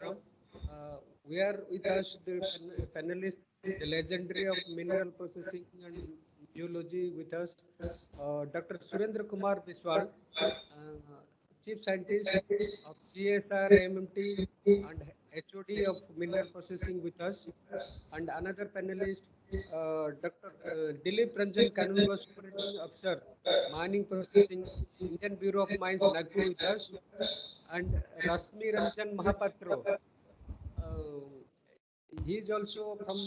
from. We are with us the panelists, the legendary of mineral processing and geology with us, Dr. Surendra Kumar Biswal, Chief Scientist of CSR MMT and HOD of Mineral Processing with us, and another panelist, Dr. Dilip Ranjan Kanungo, Superintending Officer, Mining Processing, Indian Bureau of Mines, Nagpur with us, and Rasmi Ranjan Mahapatro. He is also from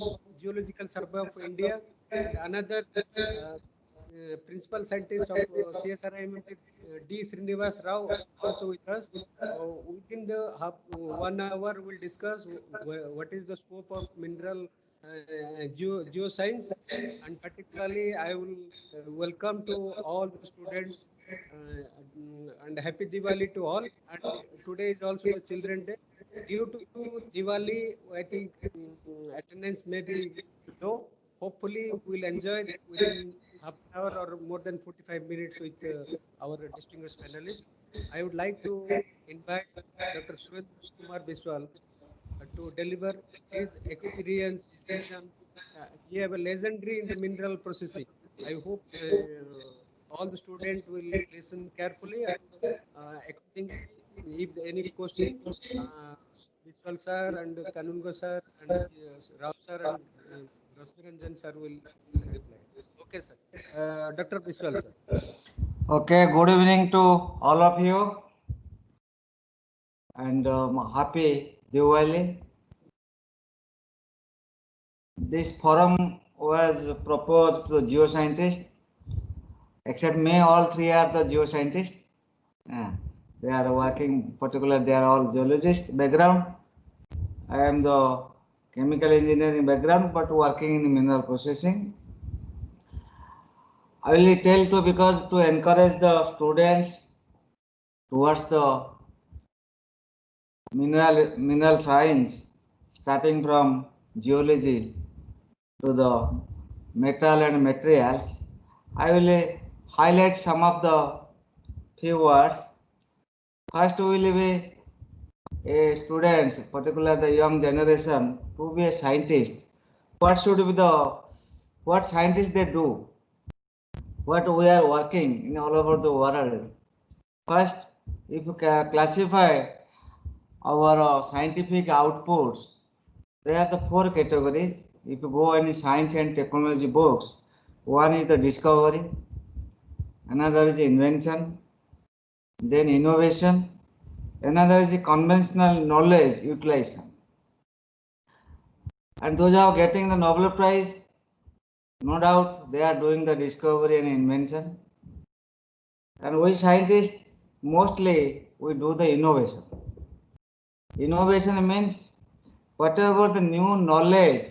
Geological Survey of India, and another principal scientist of CSRIM, D. Srinivas Rao, also with us. Within the 1 hour, we'll discuss what is the scope of mineral geoscience, and particularly I will welcome to all the students and happy Diwali to all. And today is also the Children Day. Due to Diwali, I think attendance may be low. Hopefully, we'll enjoy within half an hour or more than 45 minutes with our distinguished panelists. I would like to invite Dr. Surendra Kumar Biswal to deliver his experience, his vision. He have a legendary in the mineral processing. I hope all the students will listen carefully and accordingly, if any question, Biswal sir and Kanungo sir and Rao sir and Rasmiranjan sir will reply. Okay, sir. Dr. Biswal sir. Okay, good evening to all of you, and happy Diwali. This forum was proposed to the geoscientists, except me, all three are the geoscientists. They are working, particularly they are all geologist background. I am the chemical engineering background, but working in mineral processing. I will tell to because to encourage the students towards the mineral science, starting from geology to the metal and materials. I will highlight some of the few words. First, we will be students, particularly the young generation, to be a scientist. What scientists they do? What we are working in all over the world. First, if you classify our scientific outputs, there are the 4 categories. If you go any science and technology books, one is the discovery, another is invention, then innovation, another is conventional knowledge utilization. And those who are getting the Nobel Prize, no doubt they are doing the discovery and invention. And we scientists, mostly we do the innovation. Innovation means whatever the new knowledge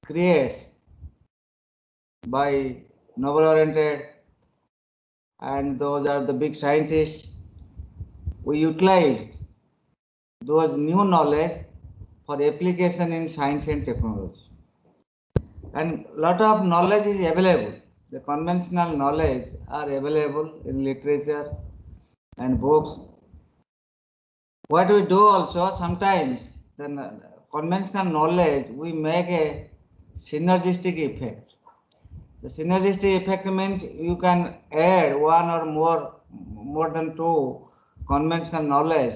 creates by novel-oriented, and those are the big scientists, we utilized those new knowledge for application in science and technology. And lot of knowledge is available. The conventional knowledge are available in literature and books. What we do also, sometimes the conventional knowledge, we make a synergistic effect. The synergistic effect means you can add one or more than 2 conventional knowledge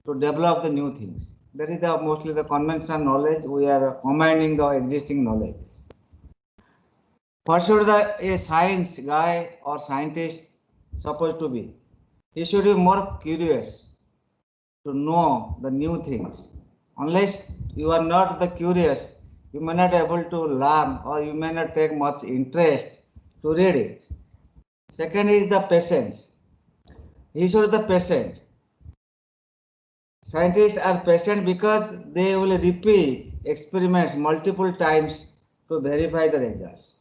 to develop the new things. That is mostly the conventional knowledge. We are combining the existing knowledge. What should a science guy or scientist supposed to be? He should be more curious to know the new things. Unless you are not the curious, you may not be able to learn, or you may not take much interest to read it. Second is the patience. He should be the patient. Scientists are patient because they will repeat experiments multiple times to verify the results.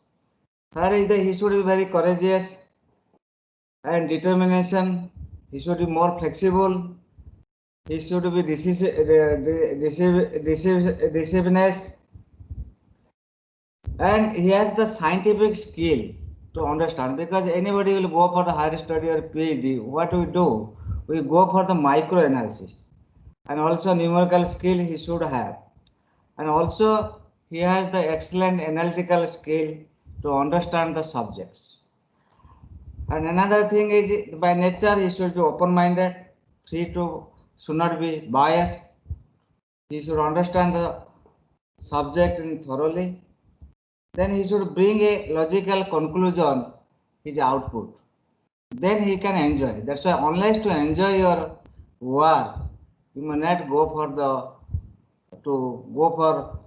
Third is that he should be very courageous and determination. He should be more flexible. He should be decisiveness, and he has the scientific skill to understand, because anybody will go for the higher study or PhD. What we do? We go for the micro analysis. and also numerical skill he should have, and also he has the excellent analytical skill to understand the subjects. And another thing is, by nature he should be open-minded, should not be biased. He should understand the subject thoroughly. Then he should bring a logical conclusion, his output. Then he can enjoy. That's why unless to enjoy your work, you may not go for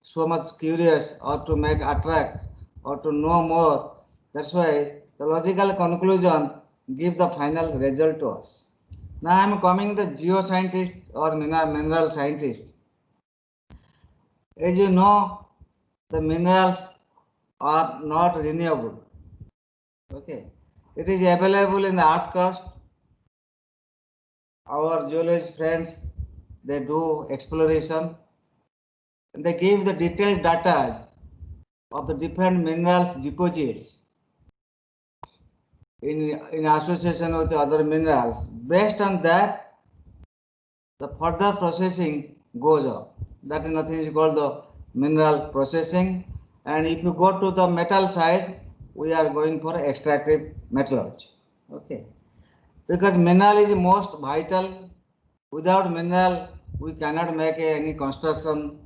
so much curious or to make attract or to know more. That's why the logical conclusion give the final result to us. Now I am coming the geoscientist or mineral scientist. As you know, the minerals are not renewable. Okay, it is available in the earth crust. Our geologist friends, they do exploration. They give the detailed data of the different minerals deposits in association with the other minerals. Based on that, the further processing goes up. That is nothing is called the mineral processing. And if you go to the metal side, we are going for extractive metallurgy. Okay, because mineral is most vital. Without mineral, we cannot make any construction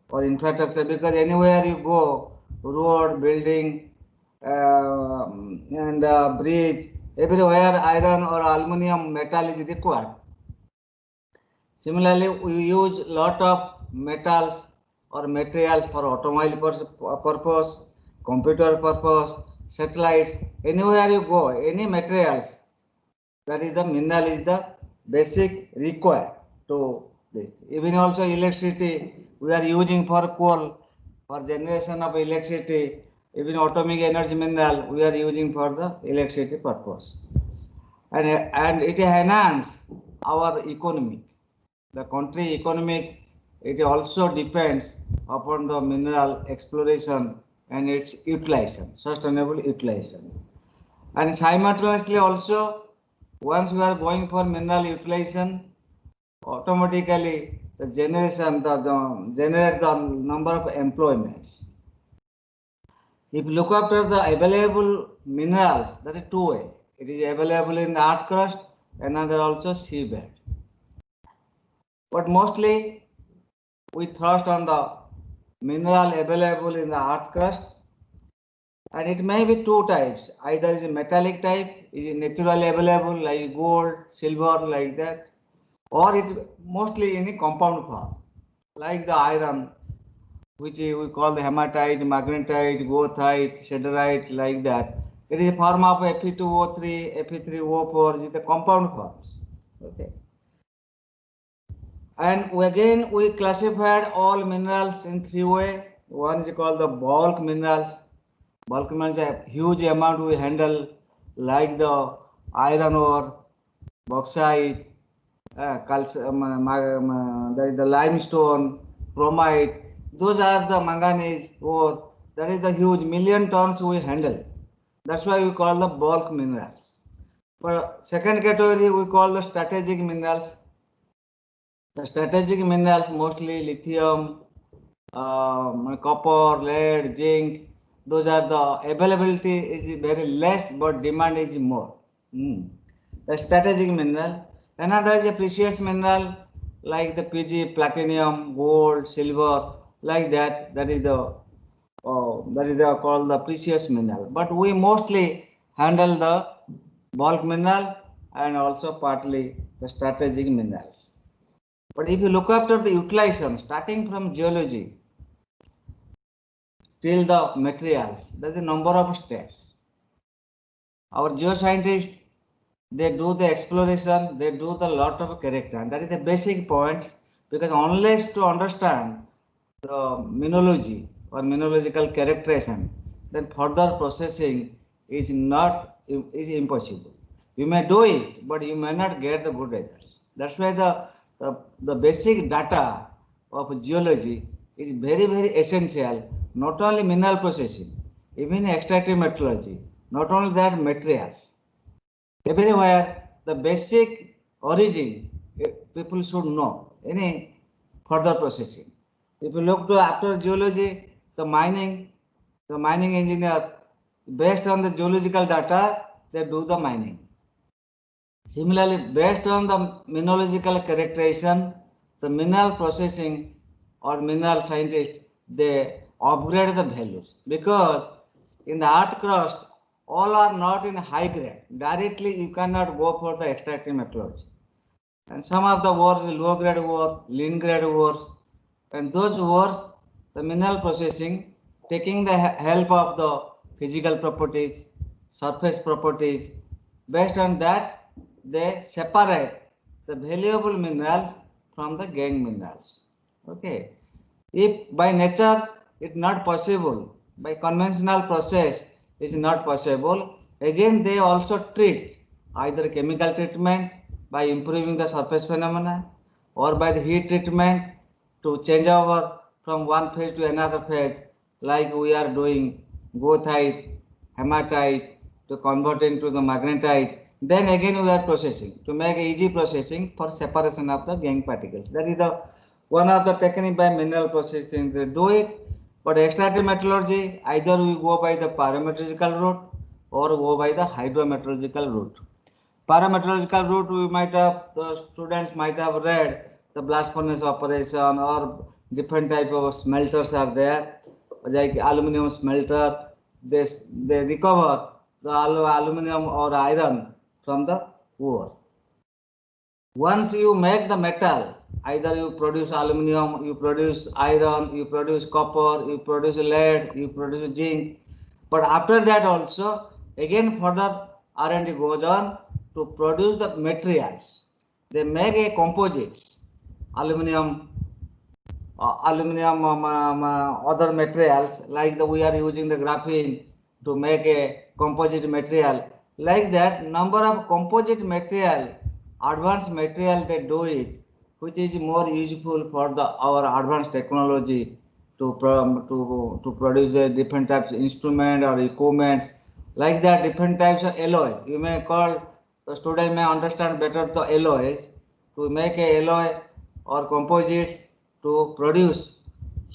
or infrastructure, because anywhere you go, road, building, and bridge, everywhere iron or aluminum metal is required. Similarly, we use lot of metals or materials for automobile purpose, computer purpose, satellites. Anywhere you go, any materials, that is the mineral is the basic required to this. Even also electricity we are using for coal for generation of electricity. Even atomic energy mineral we are using for the electricity purpose, and it enhance our economy. The country economic, it also depends upon the mineral exploration and its utilization, sustainable utilization. And simultaneously also, once we are going for mineral utilization, automatically the generate the number of employments. If you look after the available minerals, that is two way. It is available in the earth crust, another also seabed. But mostly we thrust on the mineral available in the earth crust, and it may be two types. Either is a metallic type, is naturally available like gold, silver, like that, or it mostly in a compound form, like the iron, which we call the hematite, magnetite, goethite, siderite, like that. It is a form of Fe2O3, Fe3O4, is the compound forms. Okay. And again, we classified all minerals in three ways. One is called the bulk minerals. Bulk minerals, a huge amount we handle, like the iron ore, bauxite, calcium, there is the limestone, chromite. Those are the manganese ore. That is the huge million tons we handle. That's why we call the bulk minerals. For second category, we call the strategic minerals. The strategic minerals, mostly lithium, copper, lead, zinc, those are the availability is very less, but demand is more. The strategic mineral. Another is a precious mineral like the PG, platinum, gold, silver, like that. That is called the precious mineral. But we mostly handle the bulk mineral and also partly the strategic minerals. But if you look after the utilization, starting from geology till the materials, there is a number of steps. Our geoscientists, they do the exploration, they do the lot of character, and that is the basic point, because unless to understand the mineralogy or mineralogical characterization, then further processing is impossible. You may do it, but you may not get the good results. That's why the basic data of geology is very, very essential, not only mineral processing, even extractive metallurgy, not only that materials. Everywhere the basic origin people should know any further processing. If you look to after geology, the mining engineer, based on the geological data, they do the mining. Similarly, based on the mineralogical characterization, the mineral processing or mineral scientist, they upgrade the values, because in the earth crust, all are not in high grade. Directly, you cannot go for the extractive metallurgy. And some of the ores, low grade ore, lean grade ores, and those ores, the mineral processing, taking the help of the physical properties, surface properties, based on that, they separate the valuable minerals from the gangue minerals. Okay. If by nature it not possible, by conventional process is not possible, again they also treat either chemical treatment by improving the surface phenomena, or by the heat treatment to change over from one phase to another phase, like we are doing goethite, hematite to convert into the magnetite. Then again we are processing to make easy processing for separation of the gangue particles. That is the one of the technique by mineral processing they do it. But extractive metallurgy, either we go by the parametrological route or go by the hydrometallurgical route. Parametrological route, we might have, the students might have read the blast furnace operation, or different type of smelters are there, like aluminum smelter. They recover the aluminum or iron from the ore. Once you make the metal, either you produce aluminum, you produce iron, you produce copper, you produce lead, you produce zinc. But after that also, again further R&D goes on to produce the materials. They make a composites, aluminum, other materials, like we are using the graphene to make a composite material. Like that, number of composite material, advanced material they do it, which is more useful for our advanced technology to produce the different types of instrument or equipments. Like that, different types of alloy. You may call, the student may understand better the alloys, to make a alloy or composites to produce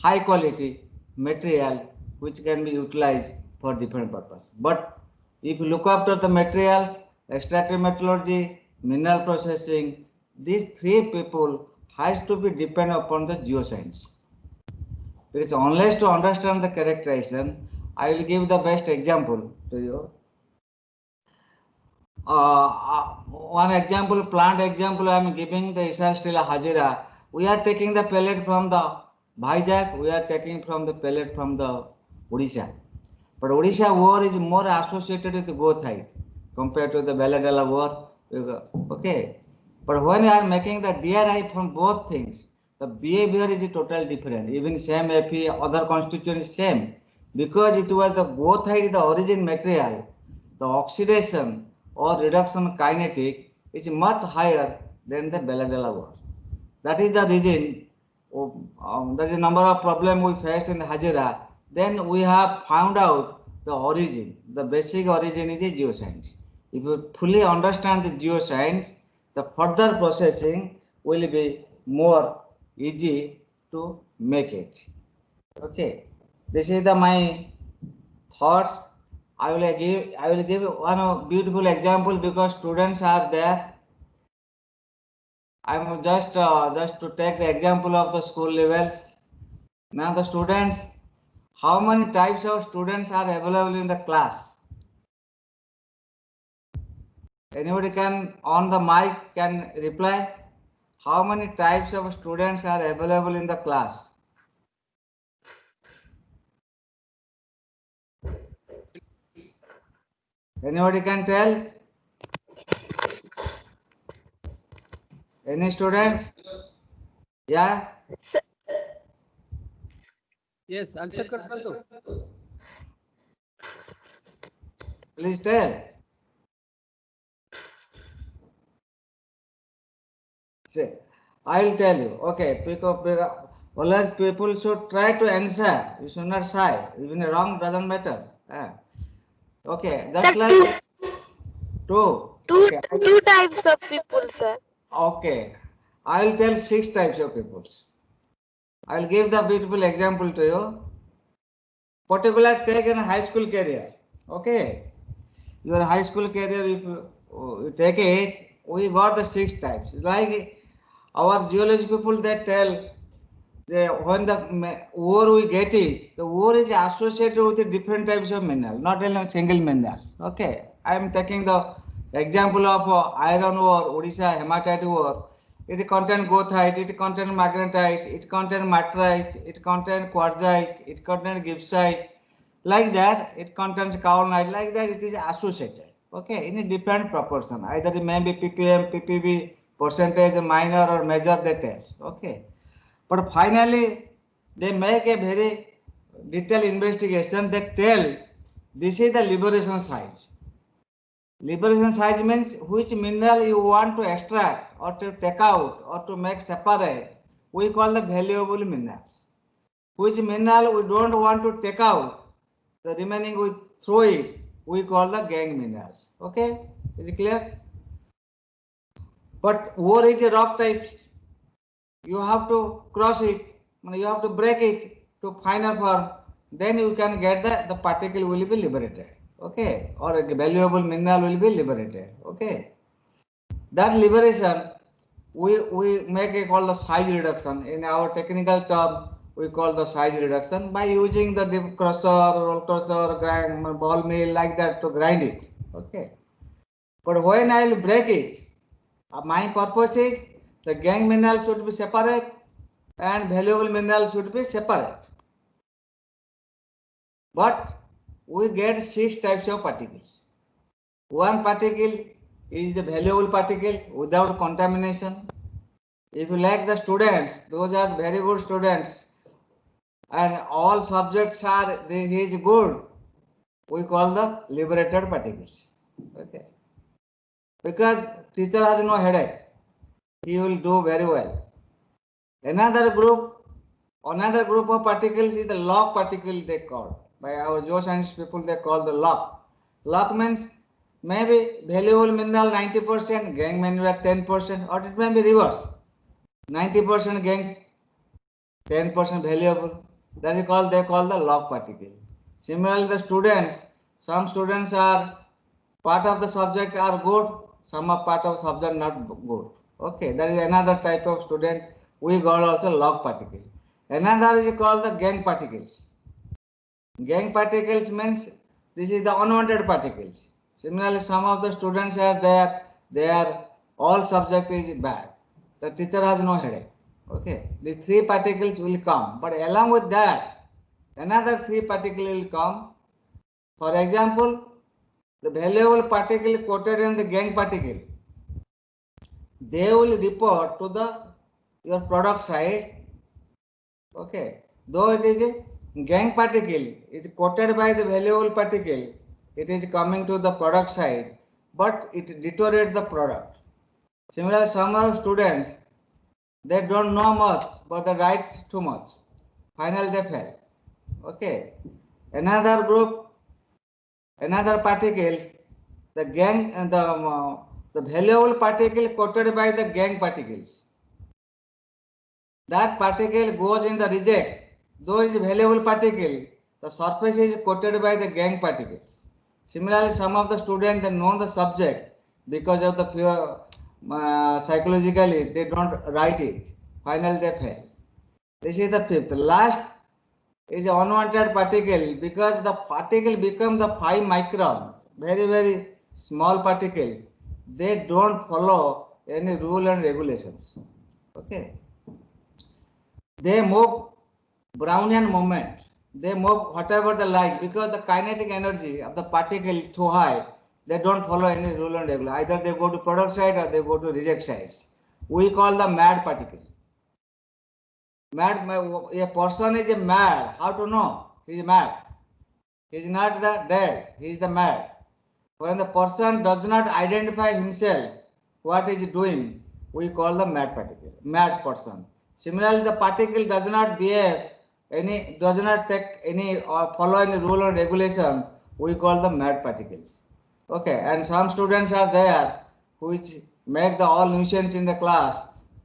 high quality material which can be utilized for different purpose. But if you look after the materials, extractive metallurgy, mineral processing, these three people has to be dependent upon the geoscience. Because unless to understand the characterization, I will give the best example to you. One example, plant example I am giving, the Essar Steel Hazira. We are taking the pellet from the Vizag, we are taking from the pellet from the Odisha. But Odisha ore is more associated with goethite compared to the Belladella ore. Okay. But when you are making the DRI from both things, the behavior is totally different. Even same Fe, other constituent is same. Because it was the goethite, the origin material, the oxidation or reduction kinetic is much higher than the Belladella ore. That is the reason. There is a number of problems we faced in the Hazira. Then we have found out the origin. The basic origin is a geoscience. If you fully understand the geoscience, the further processing will be more easy to make it. Okay, this is my thoughts. I will give one beautiful example, because students are there. I am just to take the example of the school levels. Now the students, how many types of students are available in the class? Anybody can on the mic can reply. How many types of students are available in the class? Anybody can tell? Any students? Yeah? Yes, answer करता तो. Please tell. Say, I will tell you. Okay, always people should try to answer. You should not shy. Even wrong doesn't matter. Okay, just like two. Two types of people, sir. Okay, I will tell 6 types of people. I will give the beautiful example to you. Particular take in high school career. Okay. Your high school career, if you take it, we got the 6 types. Like our geology people, they tell when the ore we get it, the ore is associated with the different types of mineral, not only single minerals. Okay. I am taking the example of iron ore, Odisha hematite ore. It contains goethite, it contains magnetite, it contains matrite, it contains quartzite, it contains gibbsite. Like that, it contains kaolinite. Like that, it is associated. Okay, in a different proportion. Either it may be ppm, ppb, percentage, minor or major. They tells. Okay, but finally, they make a very detailed investigation. They tell this is the liberation size. Liberation size means which mineral you want to extract or to take out or to make separate. We call the valuable minerals. Which mineral we don't want to take out, the remaining we throw it, we call the gangue minerals. Okay, is it clear? But ore is a rock type. You have to cross it, you have to break it to finer form. Then you can get the particle will be liberated. Okay, or a valuable mineral will be liberated. Okay, that liberation we make a call the size reduction. In our technical term, we call the size reduction by using the dip crusher, roll crusher, grind, ball mill like that to grind it. Okay, but when I will break it, my purpose is the gangue mineral should be separate and valuable mineral should be separate. But we get 6 types of particles. One particle is the valuable particle without contamination. If you like the students, those are very good students and all subjects are he is good, we call the liberated particles. Okay, because teacher has no headache, he will do very well. Another group of particles is the lock particle. They call by our geoscience people, they call the lock. Lock means maybe valuable mineral 90%, gangue mineral 10%, or it may be reverse, 90% gangue, 10% valuable. That is called, they call the log particle. Similarly, the students, some students are part of the subject are good, some are part of subject not good. Okay, that is another type of student. We got also log particle. Another is called the gangue particles. Gangue particles means this is the unwanted particles. Similarly, some of the students are there, they are all subject is bad. The teacher has no headache. Okay, the 3 particles will come, but along with that, another 3 particles will come. For example, the valuable particle coated in the gangue particle, they will report to the your product side. Okay, though it is a gangue particle, it is coated by the valuable particle, it is coming to the product side, but it deteriorates the product. Similarly, some of the students, they don't know much, but they write too much. Finally, they fail. Okay. Another group, another particles, the gangue and the valuable particle coated by the gangue particles. That particle goes in the reject. Though it is valuable particle, the surface is coated by the gangue particles. Similarly, some of the students, they know the subject because of the pure psychologically they don't write it. Finally, they fail. This is the 5th. Last is an unwanted particle because the particle become the 5 micron, very very small particles. They don't follow any rule and regulations. Okay. They move Brownian movement. They move whatever they like because the kinetic energy of the particle too high. They don't follow any rule and regulation. Either they go to product side or they go to reject sides. We call the mad particle. Mad, a person is a mad. How to know? He is mad. He is not the dead. He is the mad. When the person does not identify himself, what he is doing, we call the mad particle, mad person. Similarly, the particle does not behave any, does not take any or follow any rule or regulation, we call the mad particles. Okay, and some students are there which make the all nuisance in the class.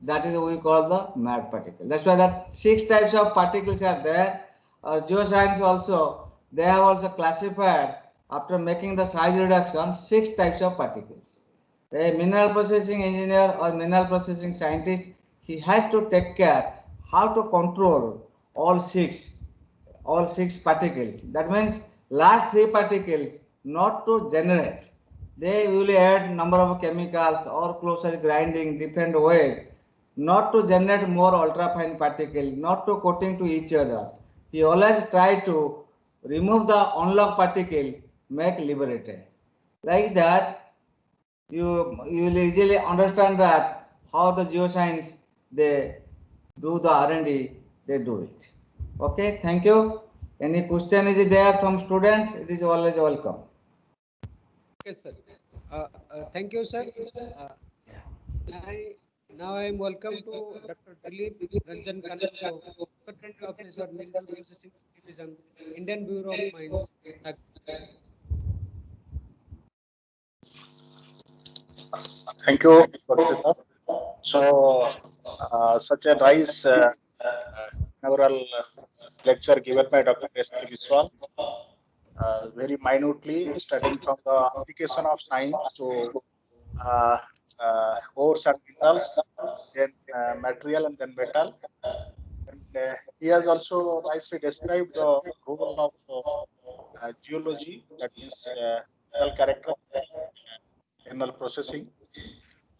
that is what we call the mad particle. That's why that 6 types of particles are there. Geoscience also, they have also classified after making the size reduction 6 types of particles. A mineral processing engineer or mineral processing scientist, he has to take care how to control all six particles. That means last 3 particles not to generate. They will add number of chemicals or closer grinding different ways, not to generate more ultrafine particle, not to coating to each other. He always try to remove the unlock particle, make liberated. Like that, you will easily understand that how the geoscience they do the R&D, they do it. Okay, thank you. Any question is there from students? It is always welcome. Yes, sir. Thank you, sir. Now I am welcome to Dr. Dilip Ranjan Kaneko, Consultant Officer, Mineral Processing Division, Indian Bureau of Mines. Thank you, Professor. So, such a nice inaugural lecture given by Dr. S.K. Biswal, very minutely studying from the application of science to uh, ores and minerals, then material and then metal. And he has also nicely described the role of geology, that is mineral character, mineral processing.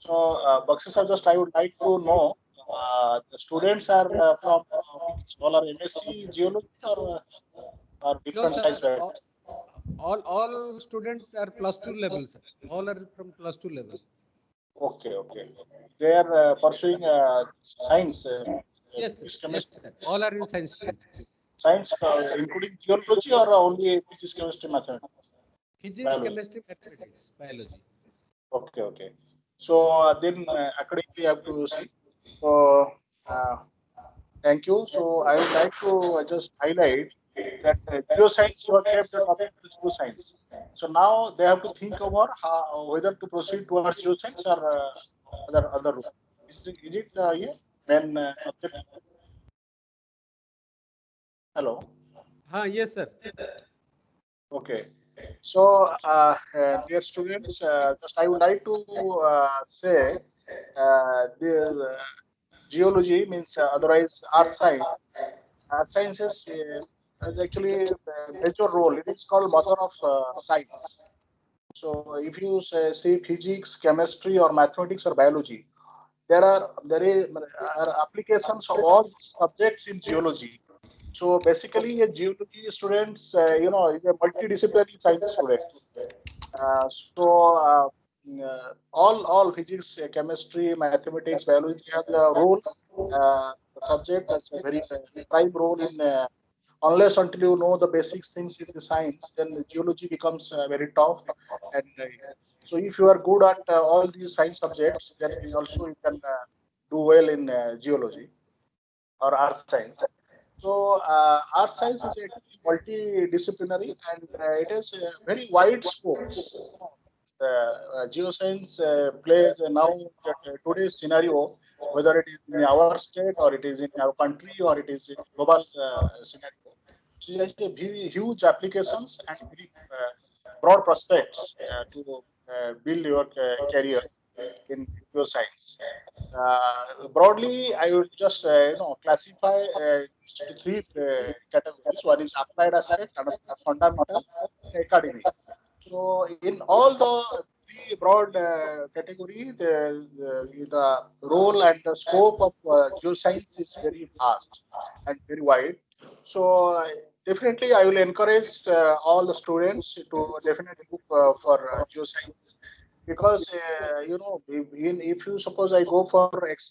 So, Bakshi sir, just I would like to know, the students are from which all are MSc geology or No, different sir. science background? All students are +2 level, sir. All are from +2 level. Okay, okay. They are pursuing science, Yes, sir. physics, Yes, chemistry, sir. All are in science stream. science including geology or only physics, chemistry, mathematics, Physics, biology. chemistry, mathematics, biology. Okay, okay. So then accordingly I have to see. So uh, thank you. So I would like to just highlight that geoscience, you have kept the topic to geoscience. So now they have to think over how, whether to proceed towards geoscience or other route. Is it yeah, main objective? Hello. Yes, sir. Okay. So dear students, just I would like to say the geology means otherwise earth science. Earth sciences has actually a major role. It is called mother of science. So if you say physics, chemistry, or mathematics or biology, there are applications of all subjects in geology. So basically, a geology students, is a multidisciplinary science student. Uh, so uh, all physics, chemistry, mathematics, biology have the role. The subject has a very prime role in. Unless until you know the basics things in the science, then the geology becomes very tough. And so, if you are good at all these science subjects, then also you can do well in geology or art science. So, art science is actually multidisciplinary and it has a very wide scope. Geoscience plays now today's scenario, whether it is in our state or it is in our country or it is in global scenario. So, it has a very huge applications and very broad prospects to build your career in geoscience. Broadly, I would just classify into 3 categories. One is applied aspect, another fundamental, academic. So, in all the 3 broad category, the role and the scope of geoscience is very vast and very wide. So, definitely, I will encourage all the students to definitely look for geoscience because if you suppose I go for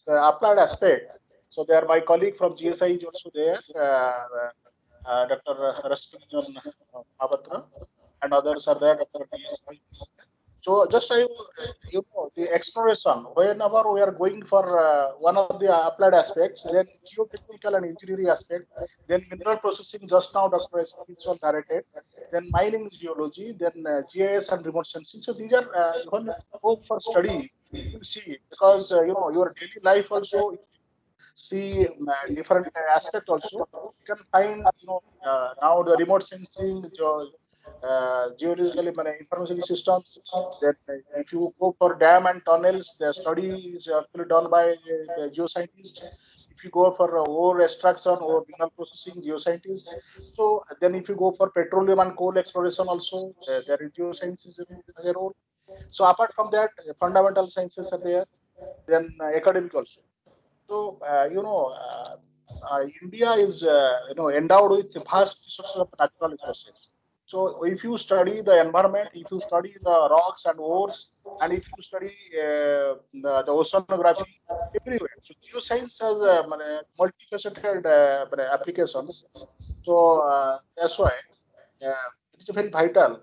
applied aspect, so there my colleague from GSI is also there, Dr. Rasminjan Mahabatra, and others are there, Dr. DS. So just the exploration. Whenever we are going for one of the applied aspects, then geotechnical and engineering aspect, then mineral processing. Just now, Dr. S. narrated. Then mining geology, then GIS and remote sensing. So these are when you go for study, you see because your daily life also see different aspect also. You can find now the remote sensing, geological information systems. Then if you go for dam and tunnels, the study is actually done by the geoscientists. If you go for ore extraction or mineral processing, geoscientists. So then if you go for petroleum and coal exploration also, there is geosciences as a role. So apart from that, fundamental sciences are there. Then academic also. So, India is, endowed with vast resources of natural resources. So, if you study the environment, if you study the rocks and ores, and if you study the oceanography, everywhere. So, geoscience has multifaceted applications. So, that's why it is very vital,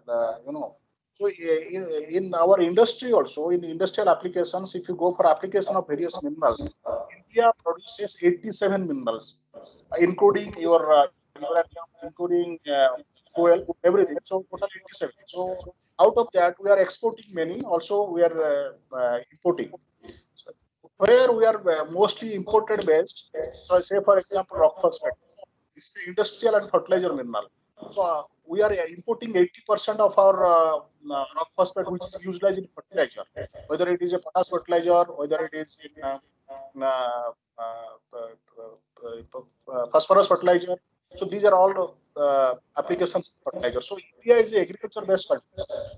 So, in our industry also, in industrial applications, if you go for application of various minerals, India produces 87 minerals, including your uranium, including fuel, everything. So total 87. So out of that, we are exporting many. Also, we are importing. So where we are mostly imported based. So say for example, rock phosphate. This is industrial and fertilizer mineral. So we are importing 80% of our rock phosphate, which is utilized in fertilizer, whether it is a potash fertilizer, whether it is in phosphorus fertilizer. So these are all applications of fertilizer. So India is an agriculture-based country.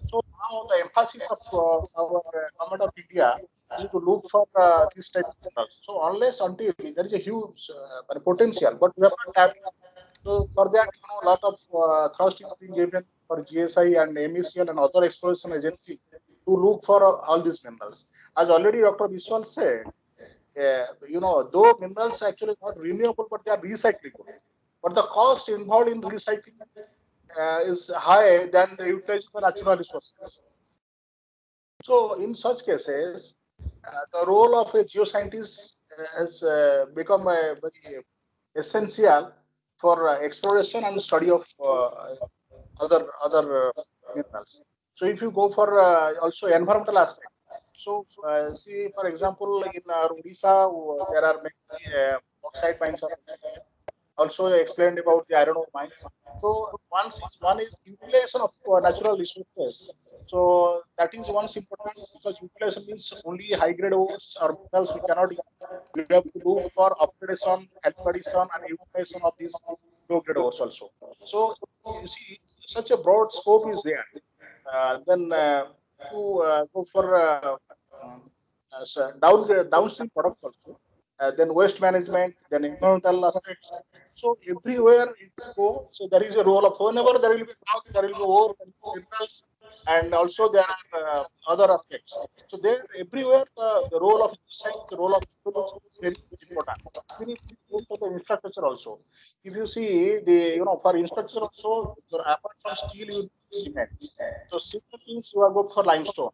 So now the emphasis of our government of India is to look for this type of minerals. So unless until there is a huge potential, but we have not tapped. So for that, a lot of thrust is being given for GSI and MECL and other exploration agencies to look for all these minerals. As already Dr. Biswal said, though minerals actually not renewable, but they are recyclable. But the cost involved in recycling is high than the utilization of natural resources. So in such cases, the role of a geoscientist has become very essential for exploration and study of other minerals. So if you go for also environmental aspect, so see for example in Odisha there are many oxide mines are also there. Also explained about the iron ore mines. So one is utilization of natural resources. So that is once important because utilization means only high grade ores or minerals we cannot use. We have to look for upgradation, value and utilization of these low grade ores also. So you see, such a broad scope is there. Then to go for downstream products also. Then waste management, then environmental aspects. So everywhere it go, so there is a role of whenever there will be rock, there will be ore, there will be minerals, and also there are other aspects. So there everywhere the role of science, the role of technology is very important. We need to go for the infrastructure also. If you see the for infrastructure also, apart from steel, you need cement. So cement means you are going for limestone.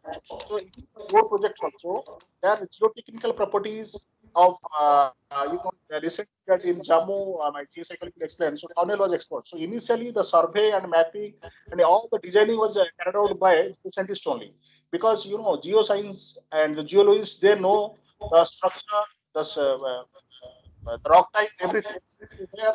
So in your project also, there are geotechnical properties of recently that in Jammu, my GSI colleague will explain. So tunnel was explored. So initially the survey and mapping and all the designing was carried out by scientists only, because geoscience and the geologists they know the structure, the the rock type, everything. So where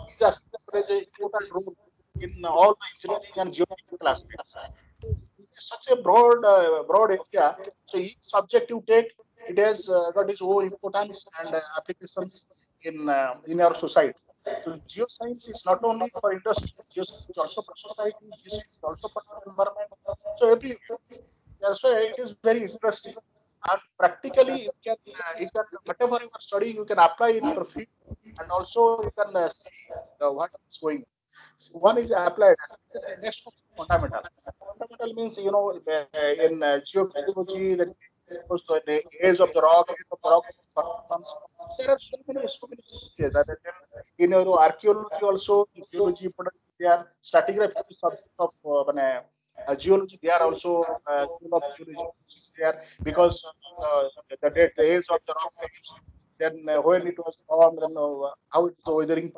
these aspects play an important role in all the engineering and geotechnical aspects. It's such a broad area. So each subject you take, it has got its own importance and applications in our society. So geoscience is not only for industry, geoscience is also for society, geoscience is also for environment. So everywhere. That's why it is very interesting. And practically, you can whatever you are studying, you can apply in your field, and also you can see what is going. One is applied. Next one is fundamental. Fundamental means in geochemology that goes to the age of the rock, age of the rock formations. There are so many subjects. Other than in archaeology also, geology, there stratigraphy is subject of geology, they are also School of Geology is there because the age of the rock waves, then when it was formed, then how it is the weathering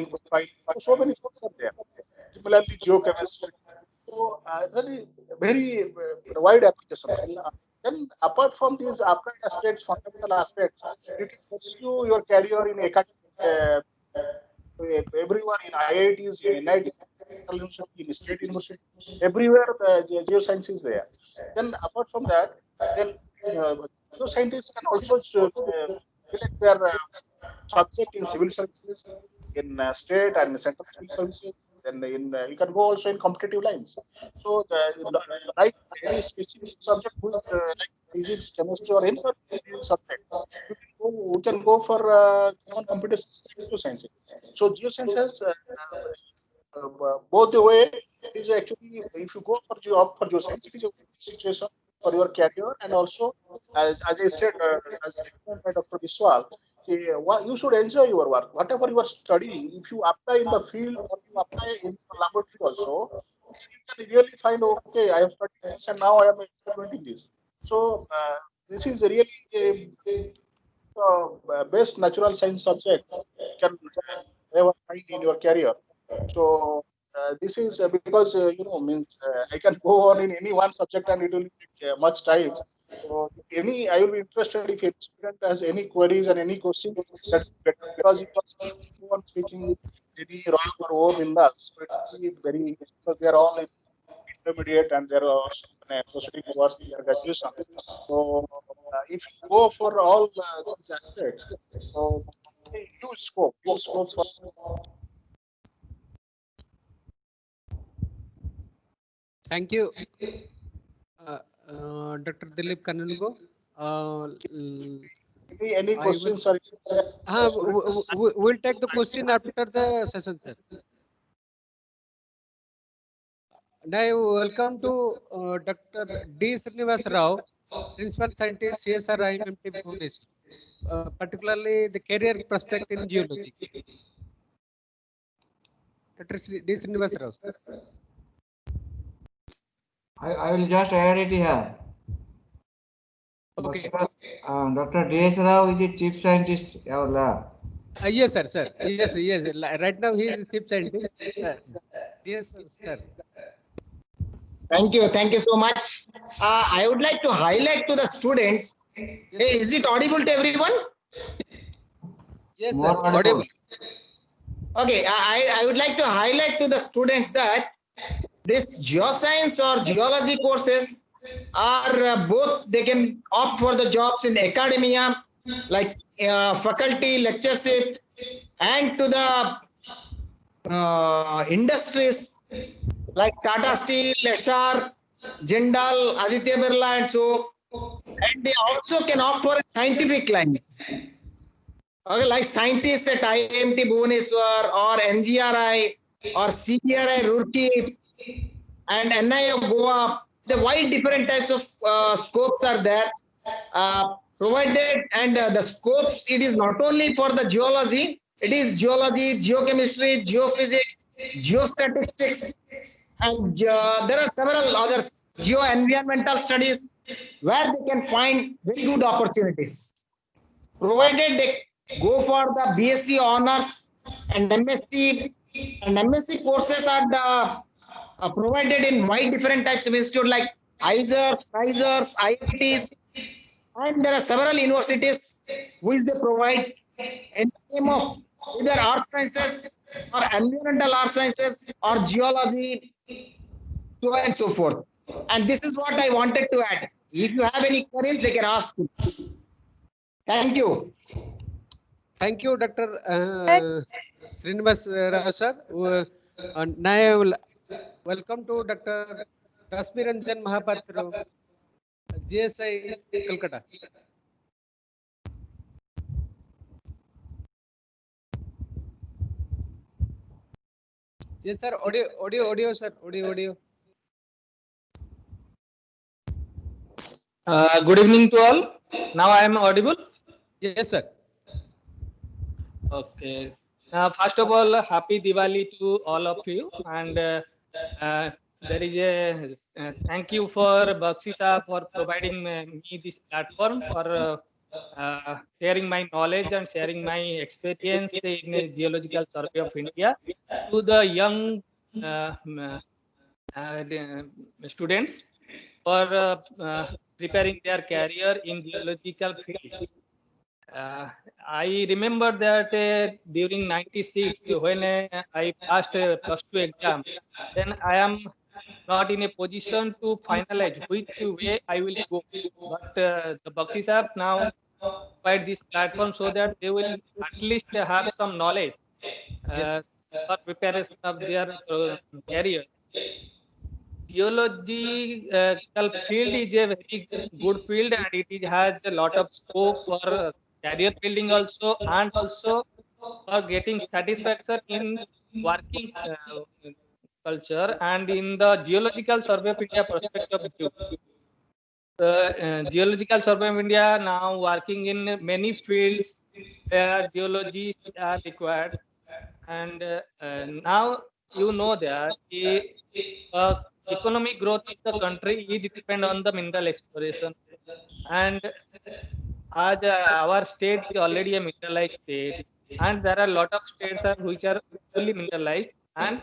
profile. So many things are there. Similarly, geochemistry. So very wide applications. Then apart from these applied aspects, fundamental aspects, you can pursue your career in academic. Everywhere in IITs, in NITs, in state university, everywhere the geoscience is there. Then apart from that, then geoscientists can also select their subject in civil services, in state and central civil services. Then you can go also in competitive lines. So like any specific subject, like physics, chemistry, or any other subject, we can go for common competitions like geoscience. So geoscience has both the way. It is actually, if you go for job for geoscience, it is a situation for your career, and also as I said, as explained by Dr. Biswal, you should enjoy your work. Whatever you are studying, if you apply in the field or you apply in the laboratory also, you can really find, okay, I have studied this and now I am experimenting this. So this is really best natural science subject you can ever find in your career. So this is because means I can go on in any one subject and it will take much time. So if any, I will be interested if any student has any queries and any questions, that better, because if you are speaking with any rock or ore minerals, so it will be very, because they are all in intermediate and they are also proceeding towards their graduation. So if you go for all these aspects, so huge scope for. Thank you, Dr. Dilip Kanungo. Any I will. questions or We'll take the question after the session, sir. Now, welcome to Dr. D. Srinivas Rao, Principal Scientist, CSR IMT Bhubaneswar, particularly the career prospect in geology. Dr. D. Srinivas Rao. I will just add it here. Okay. Dr. D.S. Rao is the chief scientist in our lab. Yes, sir. Yes. Right now, he is the chief scientist. Sir. Yes, sir. Thank you so much. I would like to highlight to the students. Hey, is it audible to everyone? Yes, More sir. audible. Okay, I would like to highlight to the students that this geoscience or geology courses are both, they can opt for the jobs in academia, like faculty, lectureship, and to the industries like Tata Steel, Essar, Jindal, Aditya Birla, and so. And they also can opt for scientific lines. Okay, like scientists at IMT Bhubaneswar or NGRI or CBRI Roorkee and NIO Goa. The wide different types of scopes are there provided, and the scopes, it is not only for the geology, it is geology, geochemistry, geophysics, geostatistics, and there are several others, geo-environmental studies, where they can find very good opportunities. Provided they go for the BSc honors and MSc, and MSc courses are provided in wide different types of institutes like ISERs, ISERs, IITs, and there are several universities which they provide in the name of either art sciences or environmental art sciences or geology, so on and so forth. And this is what I wanted to add. If you have any queries, they can ask. Thank you. Thank you, Dr. Srinivas Rao, sir. Now, I will welcome to Dr. Rasmiranjan Mahapatra, GSI, Calcutta. Yes, sir. Audio, sir. Audio. Good evening to all. Now I am audible. Yes, sir. Okay. First of all, happy Diwali to all of you, and there is a thank you for Bakshi Saab for providing me this platform for sharing my knowledge and sharing my experience in Geological Survey of India to the young students for preparing their career in geological fields. I remember that during 96 when I passed plus 2 exam, then I am not in a position to finalize which way I will go. But the Bakshi Sahab now provide this platform so that they will at least have some knowledge for preparation of their career. Geological field is a very good field and it has a lot of scope for career building also, and also for getting satisfaction in working culture and in the Geological Survey of India perspective view. The Geological Survey of India now working in many fields where geologists are required, and now you know that the economic growth of the country is depend on the mineral exploration, and as our state is already a mineralized state, and there are a lot of states which are fully mineralized, and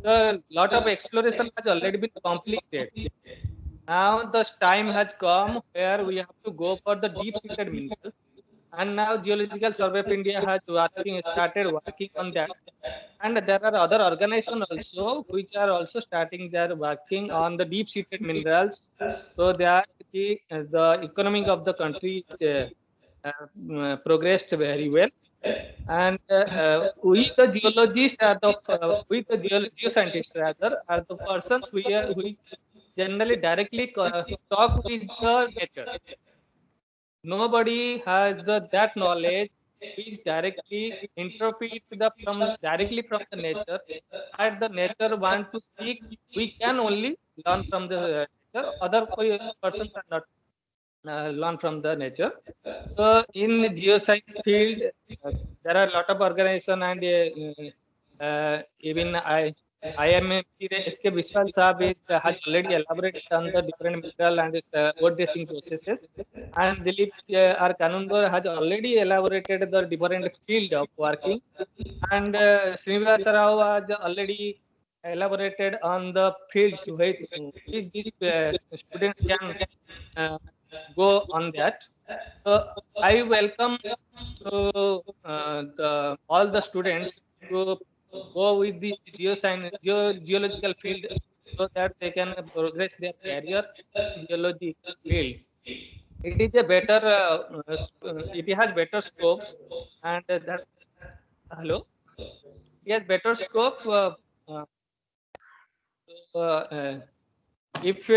a lot of exploration has already been completed. Now the time has come where we have to go for the deep-seated minerals, and now Geological Survey of India has started working on that. And there are other organizations also which are also starting their working on the deep-seated minerals, so that the economy of the country progressed very well. And we the geologists are we the geoscientists rather are the persons we generally directly talk with the nature. Nobody has that knowledge which directly interpret directly from the nature. And the nature want to speak, we can only learn from the nature. Other persons are not learn from the nature. So in the geoscience field, there are a lot of organization, and even IMA SK Vishwal Saab has already elaborated on the different mineral and ore dressing processes, and Dilip R. Kanungar has already elaborated the different field of working, and Srinivas Rao has already elaborated on the fields which these students can go on that. So I welcome all the students to go with this geological field so that they can progress their career in geology fields. It is a better, it has better scope, and that hello, it has better scope. If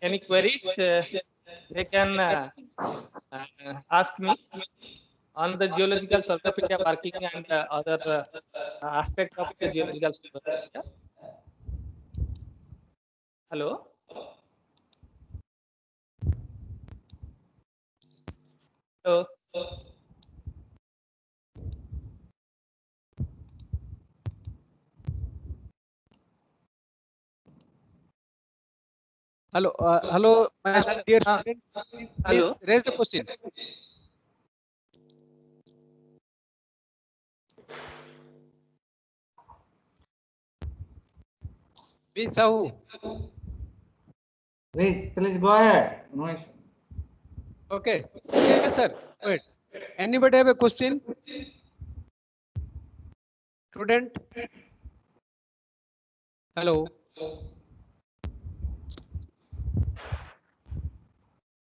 any queries, they can ask me on the Geological Survey of India working and other aspect of the Geological Survey of India. Hello. Hello. Hello, my dear student. Hello. Please raise the question. B. Sahu. Please go ahead. No issue. Okay. Yes, sir. Wait. Anybody have a question? Student? Hello.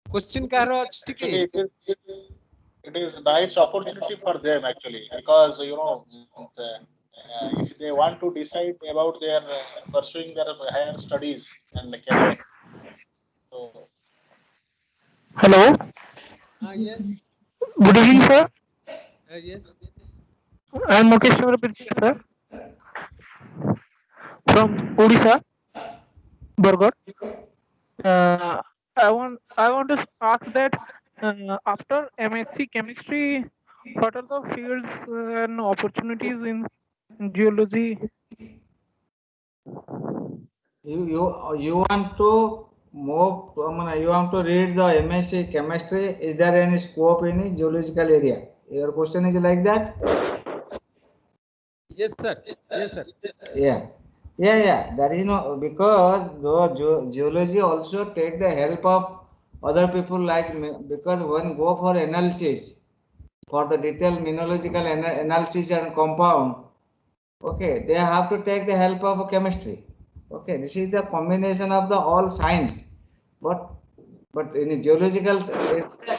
Question karo Actually, it is nice opportunity for them actually, because if they want to decide about their pursuing their higher studies and career. So Hello. Yes. Good evening, sir. Yes. I am Mukesh Chakrabarty, sir, from Odisha, Bargarh. I want to ask that after MSc Chemistry, what are the fields and opportunities in geology? you want to move, you want to read the MSc chemistry. Is there any scope in geological area? Your question is like that? Yes, sir. Yes, sir. Yeah. That is no, because the geology also take the help of other people like me, because when go for analysis, for the detailed mineralogical analysis and compound, okay, they have to take the help of chemistry. Okay, this is the combination of the all science. But in geological,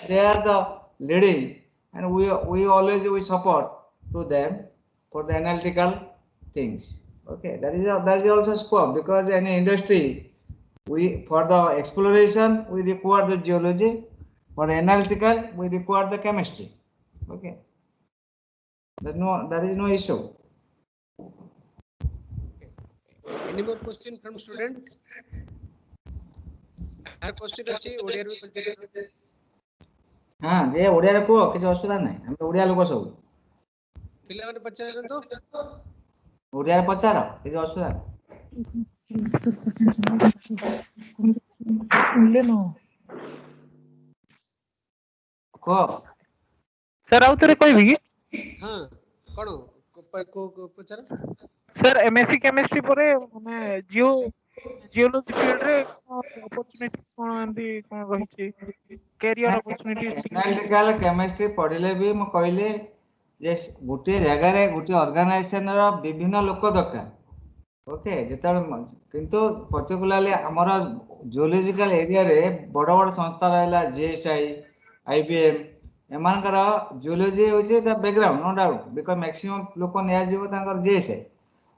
they are the leading, and we always we support to them for the analytical things. Okay, that is also scope, because any industry, we for the exploration we require the geology, for analytical we require the chemistry. Okay, there is no issue. Any more question from student? Our question ଅଛି ଓଡ଼ିଆରେ ବି ପଚାରିବେ। ହଁ, ଯେ ଓଡ଼ିଆରେ କୁହ, କିଛି ଅସୁବିଧା ନାହିଁ, ଆମେ ଓଡ଼ିଆ ଲୋକ ସବୁ। ପିଲାମାନେ ପଚାରନ୍ତୁ। ଓଡ଼ିଆରେ ପଚାର, କିଛି ଅସୁବିଧା ନାହିଁ। କୁହ। सर आउ ଥରେ କହିବି କି? ହଁ, କଣ ପଚାର? सर एमएससी केमिस्ट्री ପରେ ମାନେ जियोलॉजी फील्ड रे अपॉर्चुनिटी कोन एमदी कोन रहिछि कैरियर अपॉर्चुनिटी? एनालिटिकल केमिस्ट्री पढ़िले भी ମୁଁ କହିଲି ଯେ ଗୋଟିଏ ଜାଗାରେ ଗୋଟିଏ ଅର୍ଗାନାଇଜେସନ ର ବିଭିନ୍ନ ଲୋକ ଦରକାର। ଓକେ, ଯେତେବେଳେ କିନ୍ତୁ ପର୍ଟିକୁଲାରଲି ଆମର ଜିଓଲୋଜିକାଲ ଏରିଆରେ ବଡ଼ ବଡ଼ ସଂସ୍ଥା ରହିଲା, ଜିଏସ୍ଆଇ, ଆଇବିଏମ୍, ଏମାନଙ୍କର ଜିଓଲୋଜି ହେଉଛି the background, no doubt, because maximum ଲୋକ ନିଆଯିବ ତାଙ୍କର ଜିଏସ୍ଆଇ।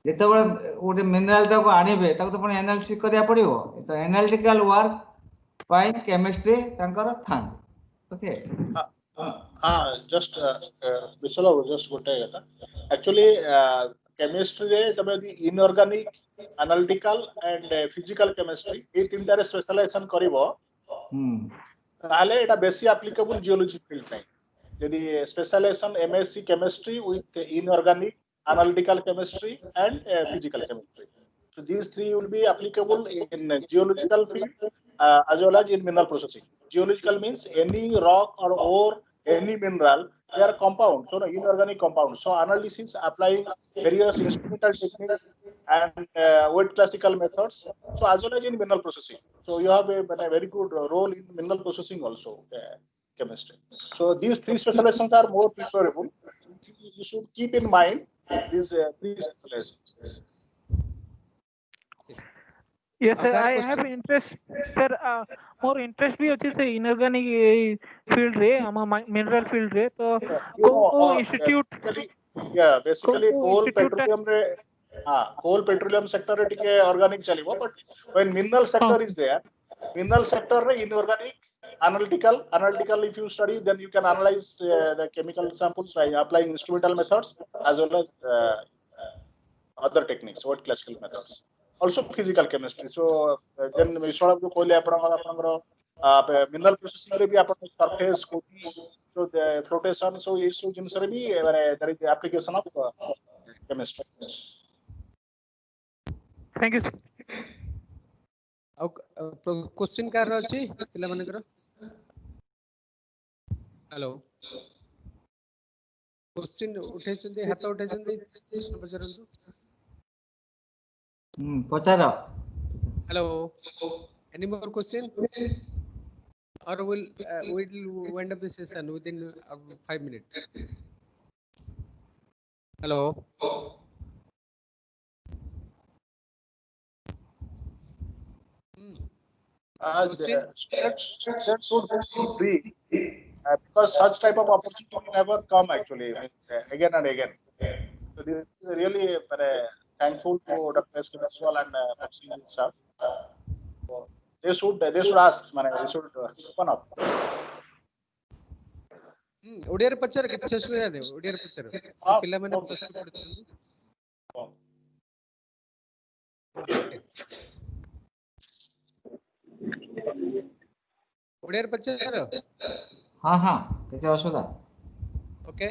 ଯେତେବେଳେ ଗୋଟେ ମିନେରାଲଟାକୁ ଆଣିବେ, ତାକୁ ତ ପୁଣି ଆନାଲିସିସ୍ କରିବାକୁ ପଡ଼ିବ, ତ ଆନାଲିଟିକାଲ ୱାର୍କ ପାଇଁ କେମିଷ୍ଟ୍ରି ତାଙ୍କର ଥାନ୍ତି। ଓକେ, just Vishal, just ଗୋଟେ କଥା actually chemistry ରେ ତମେ ଯଦି inorganic, analytical and physical chemistry এই ତିନିଟାରେ ସ୍ପେଶାଲାଇଜେସନ କରିବ, ତାହେଲେ ଏଟା ବେଶୀ applicable geology field ପାଇଁ। ଯଦି specialisation MSc chemistry with inorganic, analytical chemistry and physical chemistry, so these three will be applicable in geological field as well as in mineral processing. Geological means any rock or ore, any mineral, they are compound, so inorganic compounds. So analysis applying various instrumental techniques and weight classical methods, so as well as in mineral processing. So you have a very good role in mineral processing also, chemistry. So these three specializations are more preferable. You should keep in mind these three specializations. Yes sir, I have interest sir, more interest भी अच्छे से inorganic field रे, हम mineral field रे, तो को institute, basically coal petroleum रे, coal petroleum sector रे टिके organic चलिबो, but when mineral sector is there, mineral sector रे inorganic, analytical, if you study, then you can analyze the chemical samples by applying instrumental methods as well as other techniques, what classical methods, also physical chemistry. So then Vishal जो कहले आपनकर mineral processing रे भी आपन surface coating, so the flotation, so ये सब जिनस रे भी there is the application of chemistry. Thank you sir. Question कार अछि पिला मानकर? हेलो, क्वेश्चन उठैछन्ती, हाथ उठैछन्ती, प्रश्न पचारନ୍ତୁ। पचार। Hello, any more question or we'll wind up the session within 5 minutes? Hello. Students should be because such type of opportunity will never come actually, again and again. So this is really thankful to Dr. S. Vishal and Paxing itself. So they should ask, they should open up. Odia रे पचार किछ सुविधा दे, ओडिया रे पचार पिला माने प्रश्न पढुछन्ती। ओडिया रे पचार। हां, किछ असुविधा? ओके,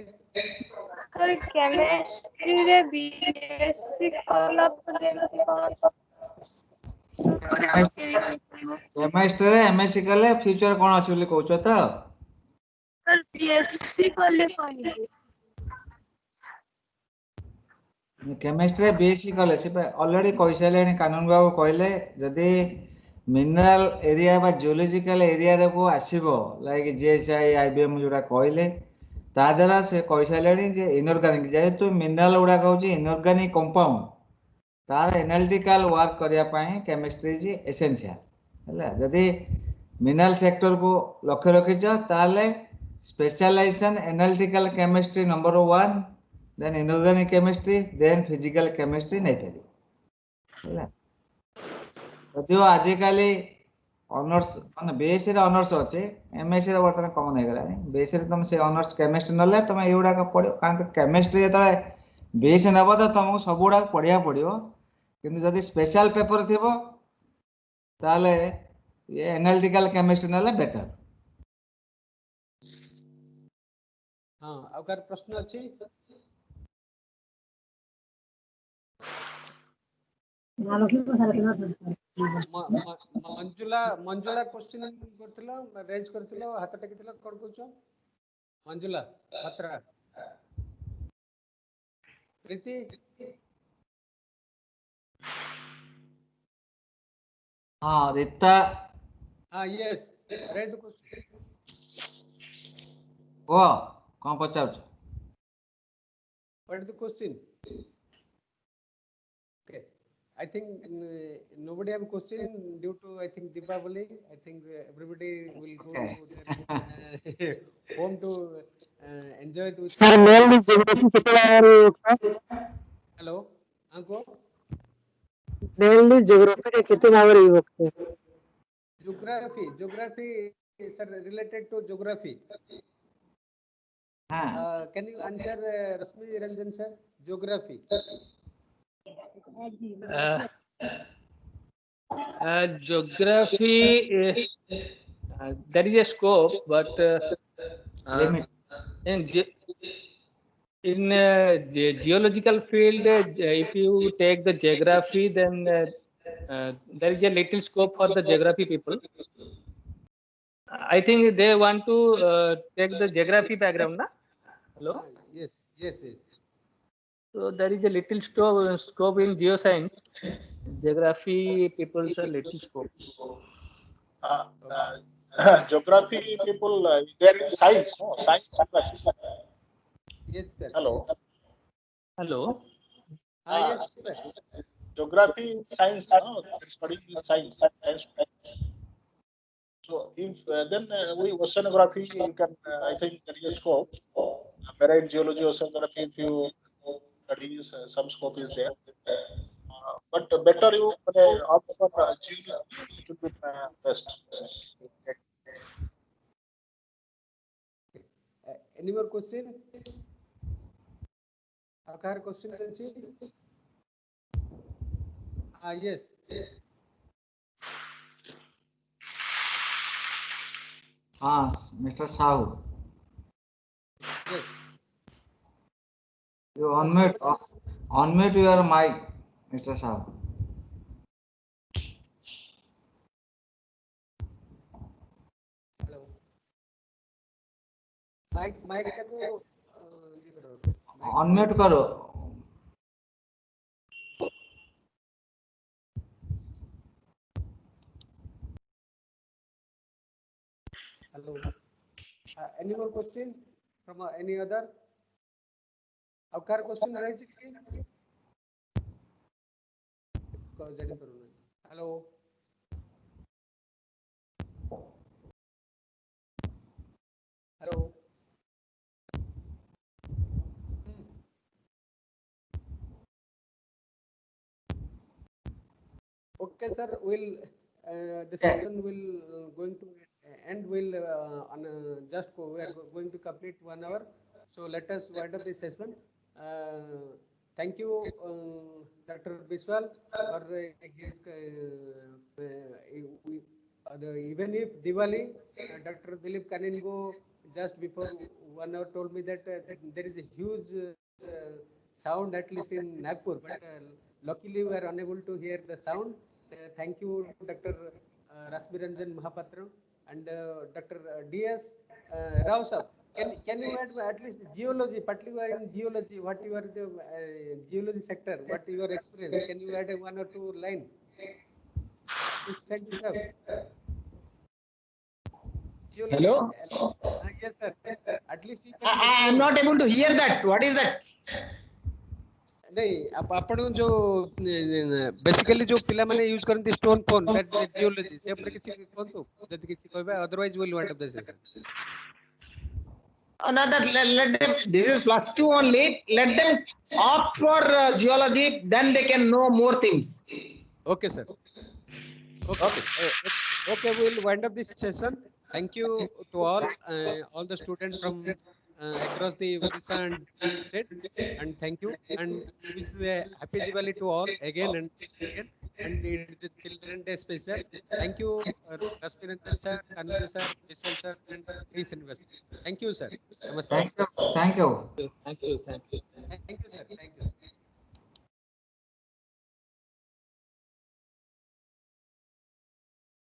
सर केमिस्ट्री रे बीएससी करला परे କେମିଷ୍ଟ୍ରି ରେ ଏମଏସସି କଲେ ଫ୍ୟୁଚର କଣ ଅଛି ବୋଲି କହୁଛ ତ? सर बीएससी कले कहली କେମିଷ୍ଟ୍ରି ରେ ବିଏସସି କଲେ ସେ ଅଲରେଡି କହିସାରିଲେଣି କାନୁନ ବାବୁ କହିଲେ ଯଦି ମିନେରାଲ ଏରିଆ ବା ଜିଓଲୋଜିକାଲ ଏରିଆରେ ଆସିବ ଲାଇକ୍ ଜିଏସ୍ଆଇ ଆଇବିଏମ୍ ଯୋଉଟା କହିଲେ ତା ଦ୍ୱାରା ସେ କହିସାରିଲେଣି ଯେ ଇନଅର୍ଗାନିକ ଯେହେତୁ ମିନେରାଲ ଗୁଡାକ ହଉଛି ଇନଅର୍ଗାନିକ କମ୍ପାଉଣ୍ଡ ତାର ଏନାଲିଟିକାଲ ୱାର୍କ କରିବା ପାଇଁ କେମିଷ୍ଟ୍ରି ଇଜ ଏସେନ୍ସିଆଲ ହେଲା ଯଦି ମିନେରାଲ ସେକ୍ଟରକୁ ଲକ୍ଷ୍ୟ ରଖିଛ ତାହେଲେ ସ୍ପେଶାଲାଇଜେସନ ଏନାଲିଟିକାଲ କେମିଷ୍ଟ୍ରି ନମ୍ବର 1 ଦେନ୍ ଇନଅର୍ଗାନିକ କେମିଷ୍ଟ୍ରି ଦେନ୍ ଫିଜିକାଲ କେମିଷ୍ଟ୍ରି ନେଇପାରିବ ହେଲା ଯଦିଓ ଆଜିକାଲି ଅନର୍ସ ମାନେ ବିଏସସି ରେ ଅନର୍ସ ଅଛି ଏମଏସସି ରେ ବର୍ତ୍ତମାନ କମନ ହେଇଗଲାଣି ବିଏସସି ରେ ତମେ ସେ ଅନର୍ସ କେମିଷ୍ଟ୍ରି ନେଲେ ତମେ ଏଗୁଡାକ ପଢିବ କାରଣ କେମିଷ୍ଟ୍ରି ଯେତେବେଳେ ବିଏସସି ନେବ ତ ତମକୁ ସବୁଗୁଡାକ ପଢିବାକୁ ପଡିବ କିନ୍ତୁ ଯଦି ସ୍ପେଶାଲ ପେପର ଥିବ ତାହେଲେ ये एनालिटिकल केमिस्ट्री नेले बेटर। हाँ अगर प्रश्न अच्छी मंजुला मंजुला क्वेश्चन करथिलो रेंज करथिलो हाथ टेकिथिलो कोन कहउछ मंजुला पात्रा प्रीति हाँ रीता हाँ यस रेंज क्वेश्चन ओ कौन पचाउछ what is the question okay I think nobody have a question due to I think Deepavali. I think everybody will go to their home to enjoy with. Sir mainly geography कितने बार होता है Hello, Anko. Mainly geography के कितने बार होता है Geography, sir, related to geography. हाँ Can you answer, Rasmi Ranjan sir? Geography. Geography, there is a scope, but limit in the geological field, if you take the geography, then there is a little scope for the geography people. I think they want to take the geography background, na? Hello. Yes, yes, yes. So there is a little scope in geoscience. Geography people's a little scope. Geography people, there is science, no? Science geography. Yes, sir. Hello. Hello. Yes, sir. Geography science, no? Studying science. So if then we oceanography, you can I think there is a scope. Marine geology, oceanography, if you study, some scope is there. But better you opt for geology to be best. Any more question? Akar question ଅଛି? Yes. हाँ mister Sahu Yes. you unmute your mic mister Sahu Hello. Mic का तो ये करो. Unmute करो Hello. Any more question from any other? Akar question ରହିଛି କି? ଜାଣି ପାରୁନି. Hello. Hello. Okay, sir. We'll the session will going to end. We'll on just we are going to complete 1 hour. So let us wind up this session. Thank you, Dr. Biswal, for his. Even if Diwali, Dr. Dilip Kaningo just before 1 hour told me that there is a huge sound at least in Nagpur, but luckily we are unable to hear the sound. Thank you, Dr. Rasmiranjan Mahapatra and Dr. D.S. Rao sir. Can you add at least geology, particularly in geology, what you are the geology sector, what your experience? Can you add one or two line? Geology. Hello? Yes, sir. At least you can. I am not able to hear that. What is that? नहीं आपण जो basically जो पिला माने use करନ୍ତି stone phone that geology से ऊपर किछि कोनतो जदी किछि कहबे otherwise will want of the session Now that let them, this is plus 2 only, let them opt for geology, then they can know more things. Okay, sir. Okay. Okay, we will wind up this session. Thank you to all the students from across the Odisha and different states, and thank you. And wish you a happy Diwali to all again and again. And it is Children Day special. Thank you, Rasmiranjan sir, Kanvu sir, Vishal sir, and East University. Thank you, sir. Namaste. Thank you. Thank you. Thank you. Thank you. Thank you, sir. Thank you.